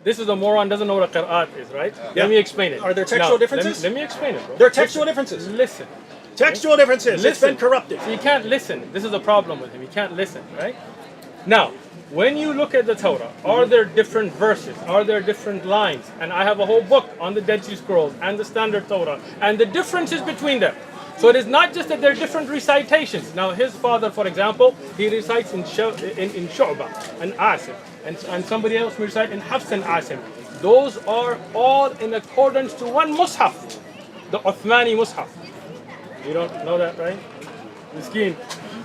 This is a moron, doesn't know what a qira'at is, right? Yeah. Let me explain it. Are there textual Now, differences? Let me explain it, bro. There are textual differences. Listen. Textual differences. It's been corrupted. So you can't listen. This is a problem with him. You can't listen, right? Now, when you look at the Torah, are there different verses? Are there different lines? And I have a whole book on the Dead Sea Scrolls and the Standard Torah and the differences between them. So it is not just that they're different recitations. Now, his father, for example, he recites in Shu'bah and Asim, and somebody else will recite in Hafs and Asim. Those are all in accordance to one Mus'haf, the Uthmani Mus'haf. You don't know that, right? Miskeen,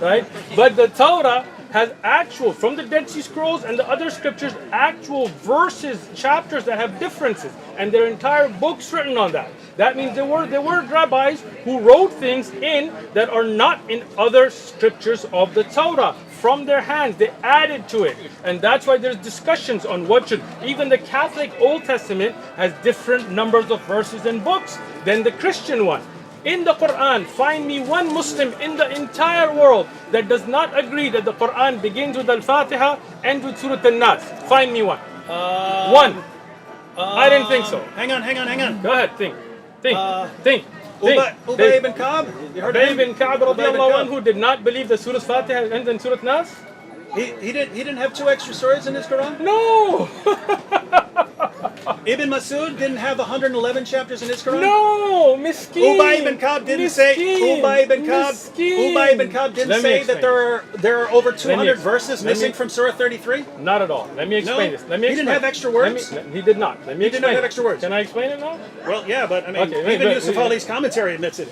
right? But the Torah has actual, from the Dead Sea Scrolls and the other scriptures, actual verses, chapters that have differences, and there are entire books written on that. That means there were rabbis who wrote things in that are not in other scriptures of the Torah. From their hands, they added to it, and that's why there's discussions on what should. Even the Catholic Old Testament has different numbers of verses and books than the Christian one. In the Quran, find me one Muslim in the entire world that does not agree that the Quran begins with Al-Fatiha and with Surah An-Nas. Find me one. One. I didn't think so. Hang on. Go ahead, think. Ubay ibn Ka'b? You heard of Ubay him? ibn Ka'b radiallahu anhu did not believe that Surah Fatiha ends in Surah Nas? He didn't have two extra surahs in his Quran? No! Ibn Masud didn't have 111 chapters in his Quran? No! Miskeen! Ubay ibn Ka'b didn't say Ubay ibn Ka'b didn't say that there are over 200 verses missing from Surah 33? Not at all. Let me explain this. Let me He didn't have extra words? He did not. Let me He did not have extra words. Can I explain it now? Well, yeah, but I mean, Okay, even Yusuf Ali's commentary admits it.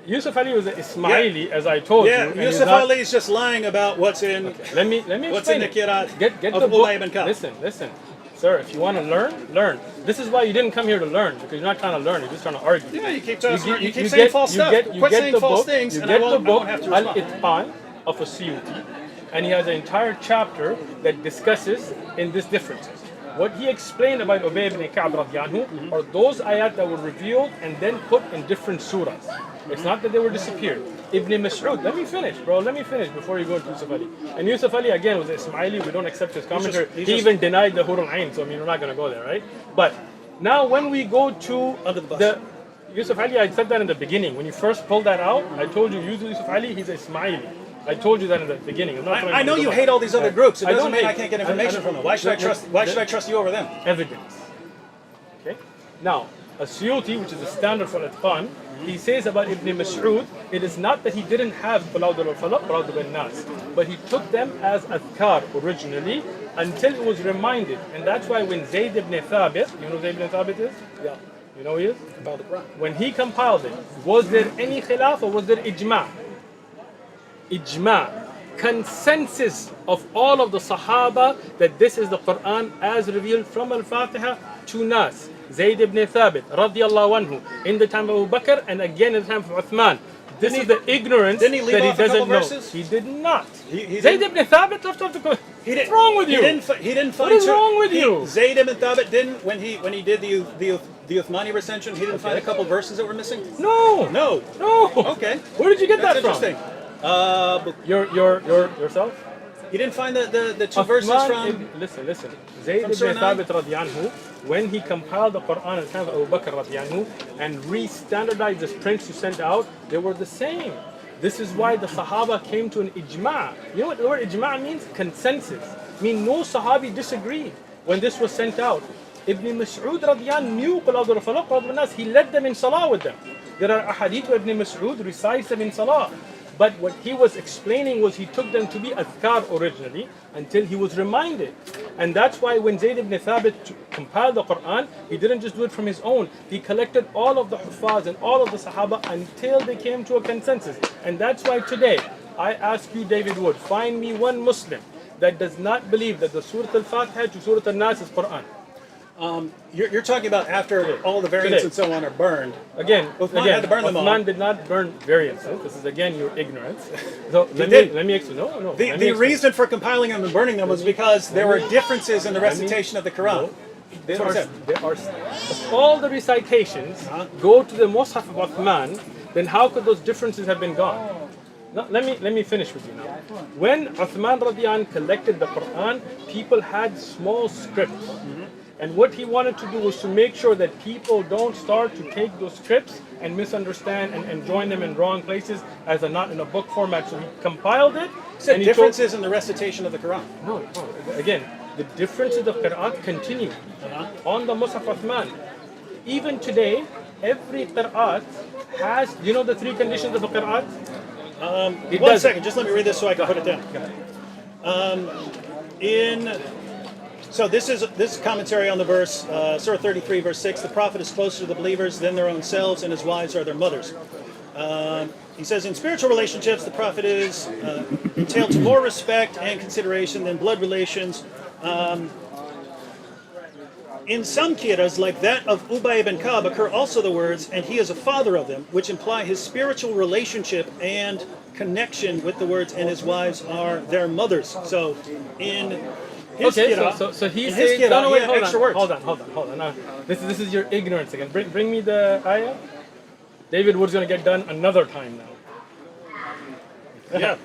Yusuf Ali was an Ismaili, as I told you. Yeah, Yusuf Ali is just lying about what's in. Okay, let me what's explain in the Kirat Get of the book. Ubay ibn Ka'b. Listen. Sir, if you want to learn. This is why you didn't come here to learn, because you're not trying to learn, you're just trying to argue. Yeah, you keep saying false stuff. Quit saying false things, and I won't have to respond. Al-Itqan of a Suyuti, and he has an entire chapter that discusses in this differences. What he explained about Ubay ibn Ka'b radiyallahu anhu are those ayat that were revealed and then put in different surahs. It's not that they were disappeared. Ibn Mas'ud, let me finish before you go to Yusuf Ali. And Yusuf Ali again was Ismaili, we don't accept his commentary. He even denied the Hur al-Ain, so I mean we're not going to go there, right? But now when we go to the Yusuf Ali, I said that in the beginning. When you first pulled that out, I told you Yusuf Ali, he's Ismaili. I told you that in the beginning. I know you hate all these other groups. It doesn't mean I can't get information from them. Why should I trust you over them? Evidence. Okay? Now, a Suyuti, which is a standard for Itqan, he says about Ibn Mas'ud, it is not that he didn't have Qulawd al-Falaq, Qulawd al-Nas, but he took them as adhkar originally until it was reminded. And that's why when Zayd ibn Thabit, you know who Zayd ibn Thabit is? Yeah. You know who he is? About the Quran. When he compiled it, was there any khilaf or was there ijma'? Ijma', consensus of all of the Sahaba that this is the Quran as revealed from Al-Fatiha to Nas. Zayd ibn Thabit radiyallahu anhu in the time of Abu Bakr and again in the time of Uthman. This is the ignorance that he doesn't know. He did not. Zayd ibn Thabit left off the Quran. What's wrong with you? He didn't find. What is wrong with you? Zayd ibn Thabit didn't when he did the Uthmani recension. He didn't find a couple verses that were missing. No. Okay. Where did you get that from? Interesting. Yourself? You didn't find the two verses from. Listen. Zayd ibn Thabit radiyallahu anhu, when he compiled the Quran at the time of Abu Bakr radiyallahu anhu and re-standardized the prints you sent out, they were the same. This is why the Sahaba came to an ijma'. You know what the word ijma' means? Consensus. I mean, no Sahabi disagreed when this was sent out. Ibn Mas'ud radiyallahu anhu knew Qulawd al-Falaq, Qulawd al-Nas. He led them in salah with them. There are ahadith where Ibn Mas'ud recites them in salah. But what he was explaining was he took them to be adhkar originally until he was reminded. And that's why when Zayd ibn Thabit compiled the Quran, he didn't just do it from his own. He collected all of the Huffaz and all of the Sahaba until they came to a consensus. And that's why today, I ask you, David Wood, find me one Muslim that does not believe that the Surah Al-Fatiha to Surah Al-Nas is Quran. You're talking about after all the variants and so on are burned. Again, Uthman had to burn them all. Uthman did not burn variants. This is again your ignorance. So let me explain. No. The reason for compiling them and burning them was because there were differences in the recitation of the Quran. There are all the recitations go to the Mus'haf of Uthman. Then how could those differences have been gone? Now, let me finish with you now. When Uthman radiyallahu anhu collected the Quran, people had small scripts. And what he wanted to do was to make sure that people don't start to take those scripts and misunderstand and join them in wrong places as they're not in a book format. So he compiled it. Said differences in the recitation of the Quran. No, again, the differences of Qira'at continue on the Mus'haf Uthman. Even today, every Qira'at has, you know the three conditions of a Qira'at? One second, just let me read this so I can put it down. So this is commentary on the verse, Surah 33, verse 6. The Prophet is closer to the believers than their own selves, and his wives are their mothers. He says, in spiritual relationships, the Prophet is entailed to more respect and consideration than blood relations. In some qiras, like that of Ubay ibn Ka'b, occur also the words, and he is a father of them, which imply his spiritual relationship and connection with the words, and his wives are their mothers. So in his qira, so he in says, his qira, no, he wait, had extra words. hold on. Now, this is your ignorance again. Bring me the ayah. David Wood's going to get done another time now. Yeah,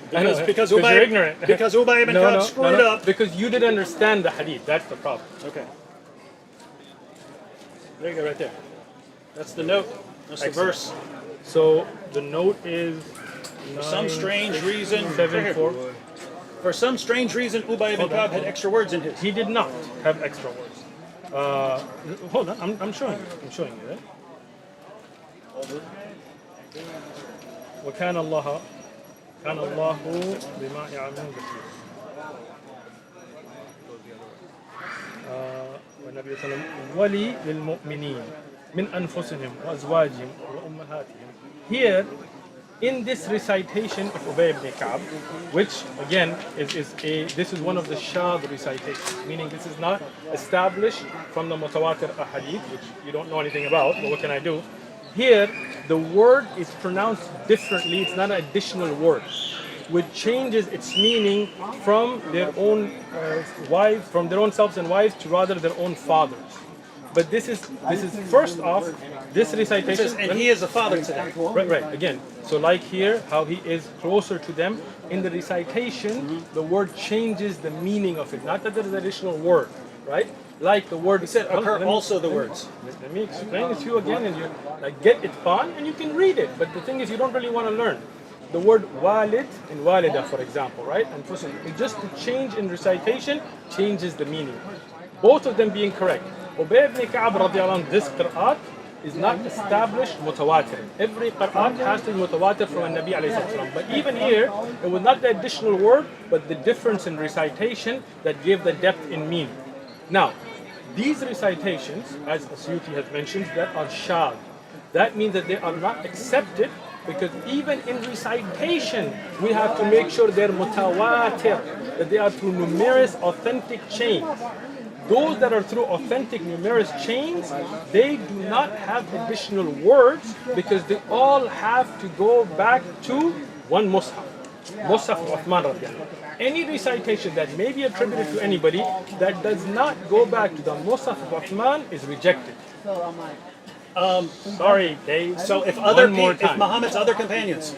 because you're Ubay, ignorant. because Ubay ibn Ka'b screwed up. Because you didn't understand the hadith. That's the problem. Okay. There you go, right there. That's the note. That's Excellent. the verse. So the note is For some strange reason, 7-4. For some strange reason, Ubay ibn Ka'b had extra words in his. He did not have extra words. Hold on, I'm showing you. I'm showing you, right? وكان الله بما يعملون بصير. والنبي صلى الله عليه وسلم ولي للمؤمنين من أنفسهم وأزواجهم وأمهاتهم. Here, in this recitation of Ubay ibn Ka'b, which again this is one of the shadh recitations, meaning this is not established from the mutawatir ahadith, which you don't know anything about, but what can I do? Here, the word is pronounced differently. It's not an additional word, which changes its meaning from their own wives, from their own selves and wives, to rather their own fathers. But this is first off, this recitation. Says, and he is a father to them. Right. Again, so like here, how he is closer to them in the recitation, the word changes the meaning of it. Not that there is an additional word, right? Like the word. He said, occur also the words. Let me explain it to you again, and you like get it on, and you can read it. But the thing is, you don't really want to learn. The word walid in walida, for example, right? And it just the change in recitation changes the meaning. Both of them being correct. Ubay ibn Ka'b radiallahu anhu, this qira'at is not established mutawatir. Every qira'at has to be mutawatir from a Nabi alayhi salam. But even here, it was not the additional word, but the difference in recitation that gave the depth in meaning. Now, these recitations, as Asyuti has mentioned, that are shadh. That means that they are not accepted, because even in recitation, we have to make sure they're mutawatir, that they are through numerous authentic chains. Those that are through authentic numerous chains, they do not have additional words, because they all have to go back to one Mus'haf. Mus'haf of Uthman radiallahu. Any recitation that may be attributed to anybody that does not go back to the Mus'haf of Uthman is rejected. Sorry, Dave. So if Muhammad's other companions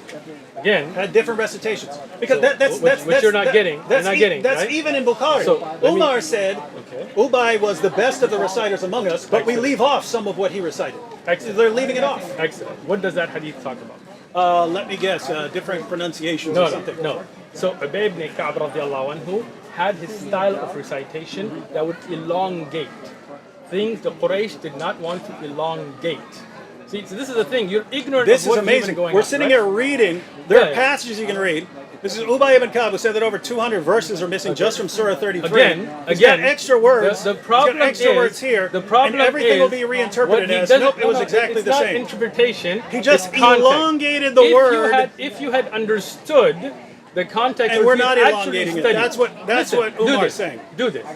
again had different recitations, because that's you're not getting. That's right? even in Bukhari. So, Umar said, Ubay was the best of the reciters among us, but we leave off some of what he recited. Excellent. They're leaving it off. Excellent. What does that hadith talk about? Let me guess, different pronunciations or something. No. So Ubay ibn Ka'b radiallahu anhu had his style of recitation that would elongate. Things the Quraysh did not want to elongate. See, so this is the thing. You're ignorant This of what's is amazing. even going We're on, sitting right? here reading. There are passages you can read. This is Ubay ibn Ka'b who said that over 200 verses are missing just from Surah 33. Again, got extra words. The problem got extra is, words here. The problem and everything is, will be reinterpreted as nope. It was exactly the same. Interpretation. He just it's context. elongated the word. If you had understood the context, and we're not elongating it. That's what Umar is saying. Do this.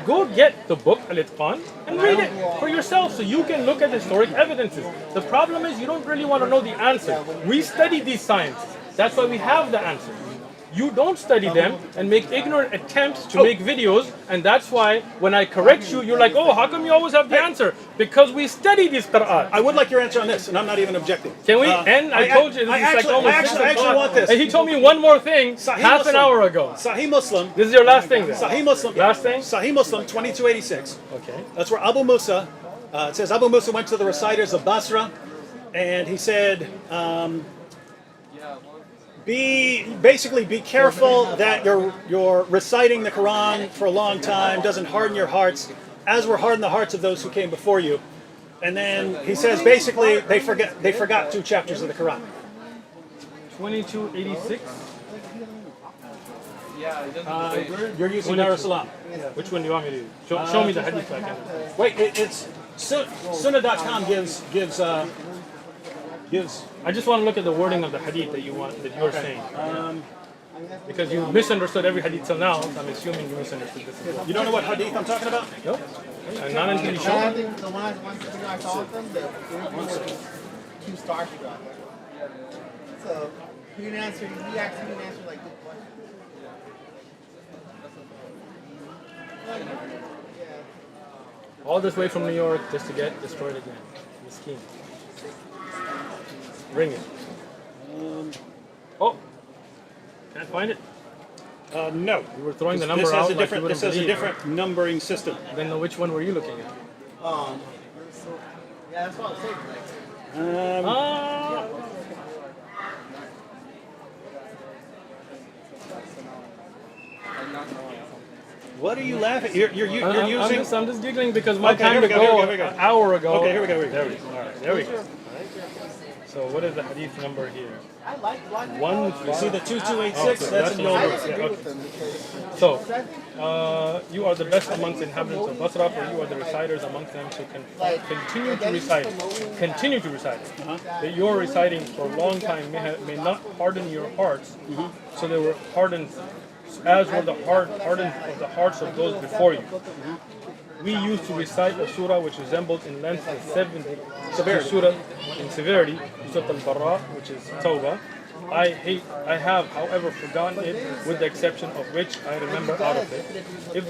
Go get the book Al-Itqan and read it for yourself, so you can look at historic evidences. The problem is you don't really want to know the answer. We study these sciences. That's why we have the answer. You don't study them and make ignorant attempts to make videos, and that's why when I correct you, you're like, oh, how come you always have the answer? Because we study this Quran. I would like your answer on this, and I'm not even objecting. Can we? And I told you, this is like almost 6 I actually o'clock. want this. And he told me one more thing half an hour ago. Sahih Muslim. This is your last thing then? Sahih Muslim. Last thing? Sahih Muslim 2286. Okay. That's where Abu Musa, it says Abu Musa went to the reciters of Basra, and he said, be careful that you're reciting the Quran for a long time doesn't harden your hearts, as were hardened the hearts of those who came before you. And then he says basically they forgot 2 chapters of the Quran. 2286. You're using Dar es Salaam. Which one do you want me to use? Show me the hadith I can. Wait, it's Sunnah.com gives. I just want to look at the wording of the hadith that you're saying. Because you misunderstood every hadith till now, so I'm assuming you misunderstood this as well. You don't know what hadith I'm talking about? Nope. And not until you show I me. think the one I saw with them, the interview was 2 stars for that. So he didn't answer. He actually didn't answer like good questions. All this way from New York just to get destroyed again. Miskeen. Ring it. Oh, can't find it. No. You were throwing the number This has out a like different. you This wouldn't has a believe, different numbering system. right? Then which one were you looking at? Yeah, that's what I was saying. Ah. What are you laughing? You're using. I'm just giggling because my Okay, time here to we go, go here we go. an hour ago. Okay, here we go. There we go. All right, there we go. So what is the hadith number here? I like One. You see the 2286? That's in the old I one. disagree Yeah, with them because So, you are the best amongst the inhabitants of Basra, for you are the reciters amongst them, so continue to recite it. Continue to recite it. That your reciting for a long time may not harden your hearts, so they were hardened, as were the hardened of the hearts of those before you. We used to recite a surah which resembled in length the 70 surah in severity, Surah Al-Bara, which is Tawbah. I have, however, forgotten it, with the exception of which I remember out of it. If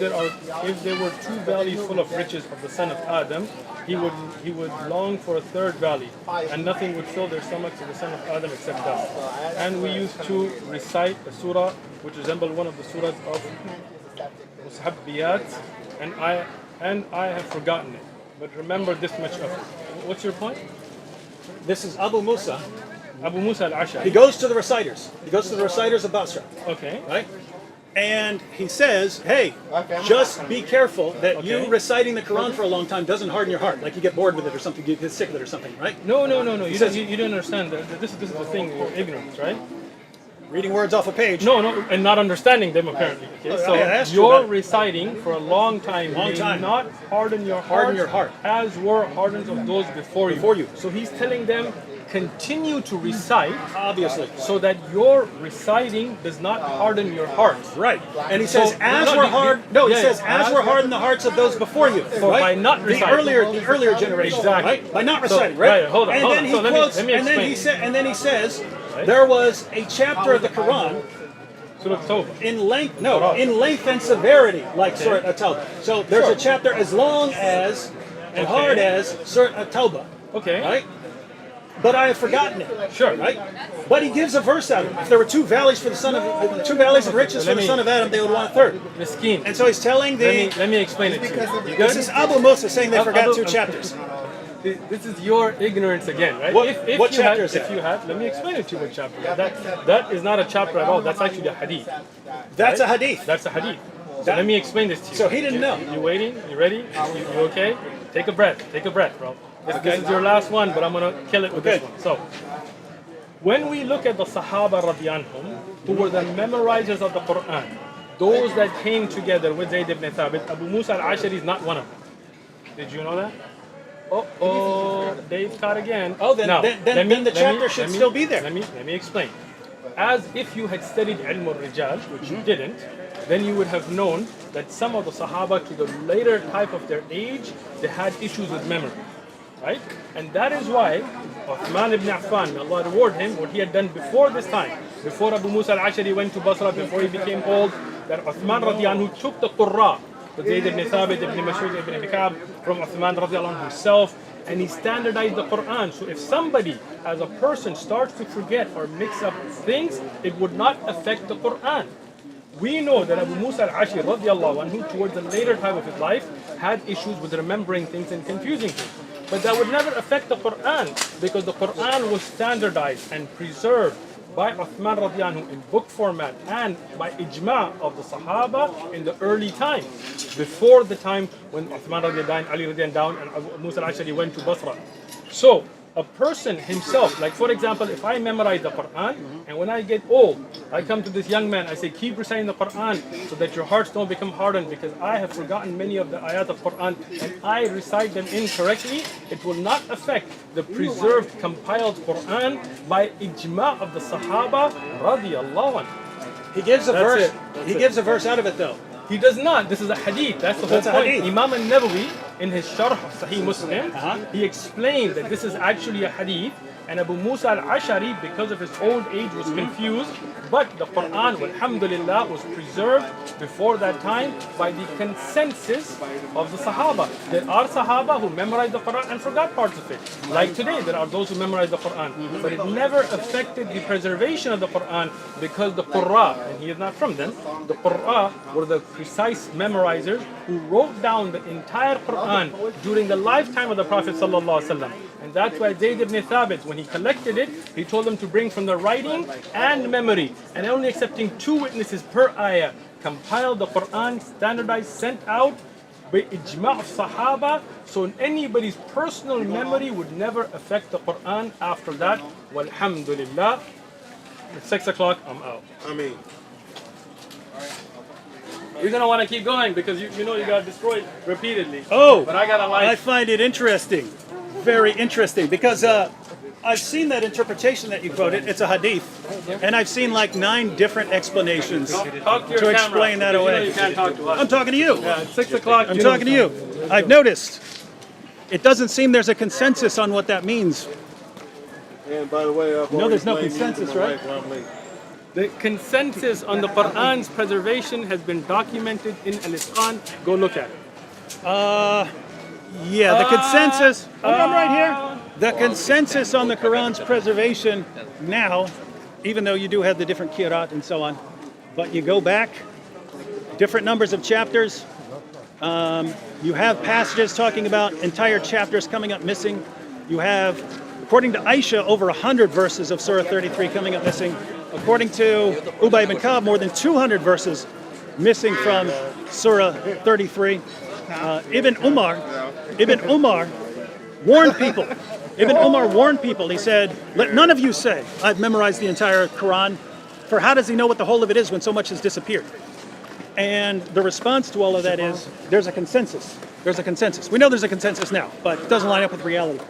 there were 2 valleys full of riches of the son of Adam, he would long for a 3rd valley, and nothing would fill their stomachs of the son of Adam except dust. And we used to recite a surah which resembled one of the surahs of Mushabbiyat, and I have forgotten it. But remember this much of it. What's your point? This is Abu Musa. Abu Musa al-Ash'ari. He goes to the reciters. He goes to the reciters of Basra, Okay. right? And he says, hey, just be careful that you Okay. reciting the Quran for a long time doesn't harden your heart. Like you get bored with it or something, you get sick of it or something, right? No. You don't understand. This is the thing. You're ignorant, right? Reading words off a page. No, and not understanding them apparently. Okay? So I asked you you're about it. reciting for a long time. May not harden your heart. As were hardened of those before you. So he's telling them, continue to recite, Obviously. so that your reciting does not harden your heart. Right. And he So- says, as no, were the- hard. the- No, he yeah, says, yeah. as were hardened the hearts of those before you. For right? by not the reciting. earlier generation. Exactly. Right? By not So- reciting. Right. right, hold on, And hold then on. he So let me- quotes. let me and then he explain. said. And then he says, Right. there was a chapter of the Quran Surah Tawbah. in length. No, in length and severity, like Surah At-Tawbah. So there's a chapter as long as and Okay. hard as Surah At-Tawbah. Okay. Right. But I have forgotten it. Sure. Right? But he gives a verse out of it. If there were 2 valleys for the son of 2 valleys of riches for the son of Adam, they would want a 3rd. Miskeen. And so he's telling Let me explain it to you. You this good? is Abu Musa saying they forgot Abu- 2 chapters. This is your ignorance again, right? What- if what you had, chapter is that? If you had, let me explain it to you what chapter. That is not a chapter at all. That's actually a hadith. That's a hadith. That's a hadith. So That- let me explain this to you. So he didn't know. You waiting? You ready? You okay? Take a breath. Take a breath, bro. This is your last one, but I'm gonna kill it with this Okay. one. So, when we look at the Sahaba radiyallahu who were the memorizers of the Quran, those that came together with Zayd ibn Thabit, Abu Musa al-Ashari is not one of them. Did you know that? Oh, Dave caught again. Oh, then- Now, then the chapter should still be there. Let me explain. As if you had studied Ilm al-Rijal, which you didn't, then you would have known that some of the Sahaba to the later type of their age, they had issues with memory. Right? And that is why Uthman ibn Affan, may Allah reward him, what he had done before this time, before Abu Musa al-Ashari went to Basra, before he became old, that Uthman radiallahu anhu took the Qurra, the Zayd ibn Thabit, ibn Mas'ud, ibn Abi Ka'b, from Uthman radiallahu anhu himself, and he standardized the Quran. So if somebody, as a person, starts to forget or mix up things, it would not affect the Quran. We know that Abu Musa al-Ashari radiallahu anhu, towards the later time of his life, had issues with remembering things and confusing things. But that would never affect the Quran, because the Quran was standardized and preserved by Uthman radiallahu anhu in book format and by ijma of the Sahaba in the early time, before the time when Uthman radiallahu anhu, Ali radiallahu anhu, and Abu Musa al-Ashari went to Basra. So a person himself, like for example, if I memorize the Quran, and when I get old, I come to this young man, I say, keep reciting the Quran so that your hearts don't become hardened, because I have forgotten many of the ayat of Quran and I recite them incorrectly, it will not affect the preserved, compiled Quran by ijma of the Sahaba radiyallahu anhu. He gives a That's verse. it. That's He it. gives a verse out of it though. He does not. This is a hadith. That's the whole That's a point. hadith. Imam al-Nawawi, in his Sharh of Sahih Muslim, Uh-huh. he explained that this is actually a hadith, and Abu Musa al-Ashari, because of his old age, was confused. But the Quran, alhamdulillah, was preserved before that time by the consensus of the Sahaba. There are Sahaba who memorized the Quran and forgot parts of it. Like today, there are those who memorize the Quran. But it never affected the preservation of the Quran, because the Qurra, and he is not from them, the Qurra were the precise memorizers who wrote down the entire Quran during the lifetime of the Prophet sallallahu alaihi wasallam. And that's why Zayd ibn Thabit, when he collected it, he told them to bring from the writing and memory, and only accepting 2 witnesses per ayah, compiled the Quran, standardized, sent out by ijma' of Sahaba, so anybody's personal memory would never affect the Quran after that. Walhamdulillah. It's 6 o'clock, I'm out. I mean, You're gonna want to keep going because you know you got destroyed repeatedly. Oh, But I got a I light. find it interesting, very interesting, because I've seen that interpretation that you quoted. It's a hadith, and I've seen like 9 different explanations Talk to your to camera, explain that because you know away. you can't talk to us. I'm talking to you. Yeah, it's 6 o'clock. I'm talking to you. I've noticed. It doesn't seem there's a consensus on what that means. and by the way, I've No, there's no already blamed you consensus, for my right? wife when I'm late. The consensus on the Quran's preservation has been documented in Al-Itqan. Go look at it. Yeah, the consensus. I'm right here. The consensus on the Quran's preservation now, even though you do have the different kirat and so on, but you go back, different numbers of chapters. You have passages talking about entire chapters coming up missing. You have, according to Aisha, over 100 verses of Surah 33 coming up missing. According to Ubay ibn Ka'b, more than 200 verses missing from Surah 33. Ibn Umar warned people. Ibn Umar warned people. He said, let none of you say, I've memorized the entire Quran. For how does he know what the whole of it is when so much has disappeared? And the response to all of that is, there's a consensus. There's a consensus. We know there's a consensus now, but it doesn't line up with reality.